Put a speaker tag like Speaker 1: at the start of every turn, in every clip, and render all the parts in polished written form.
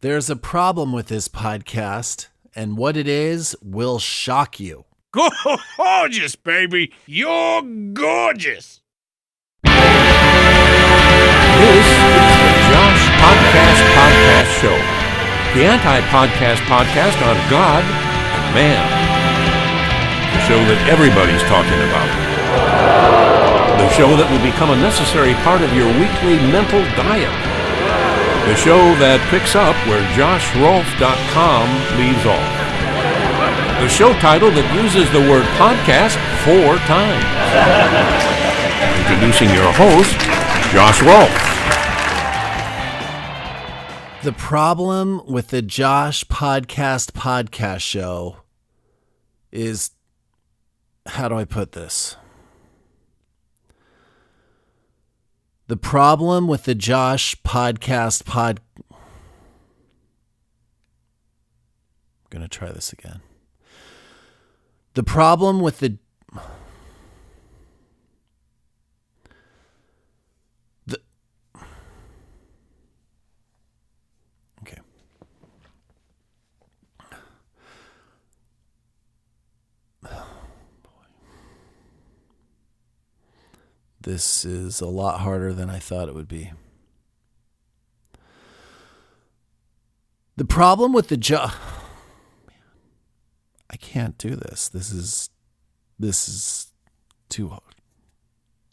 Speaker 1: There's a problem with this podcast, and what it is will shock you.
Speaker 2: Gorgeous, baby. You're gorgeous.
Speaker 3: This is the Josh Podcast Show, the anti-podcast podcast on God and man. The show that everybody's talking about. The show that will become a necessary part of your weekly mental diet. The show that picks up where JoshRolfe.com leaves off. The show title that uses the word podcast 4 times. Introducing your host, Josh Rolfe.
Speaker 1: The problem with the Josh Podcast Show is, how do I put this? The problem with the Josh I'm going to try this again. The problem with the Okay. This is a lot harder than I thought it would be. The problem with the I can't do this. This is too hard.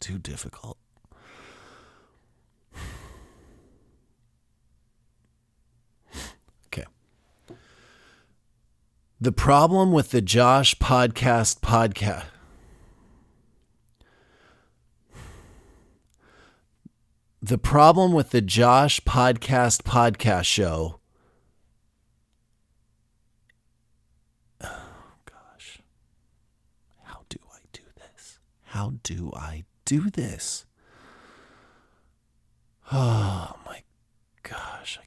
Speaker 1: Too difficult. Okay. The problem with the Josh podcast. The problem with the Josh podcast show. Oh, gosh. How do I do this? How do I do this? Oh, my gosh.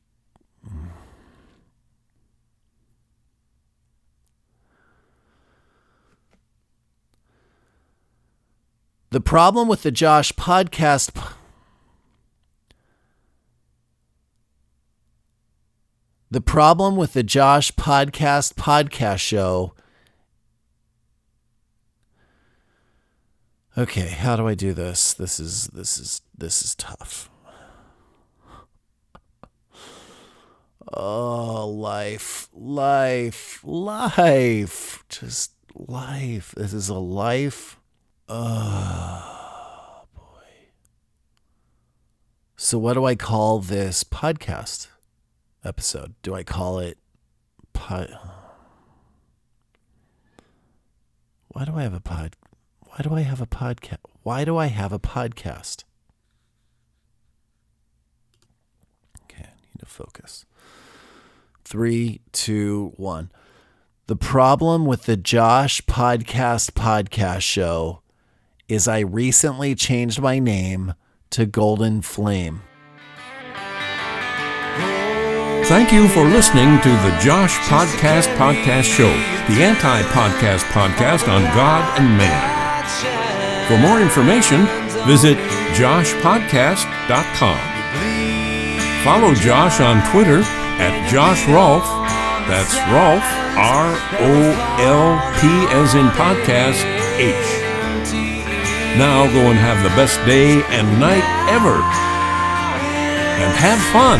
Speaker 1: The problem with the Josh podcast. The problem with the Josh podcast show. Okay, how do I do this? This is tough. Oh, life. Just life. This is a life. Oh, boy. So what do I call this podcast episode? Do I call it Why do I have a podcast? Why do I have a podcast? Okay, I need to focus. 3, 2, 1. The problem with the Josh podcast show is I recently changed my name to Golden Flame.
Speaker 3: Thank you for listening to the Josh Podcast Show, the anti-podcast podcast on God and man. For more information, visit joshpodcast.com. Follow Josh on Twitter at Josh Rolfe. That's Rolfe, R-O-L-P as in podcast, H. Now go and have the best day and night ever. And have fun.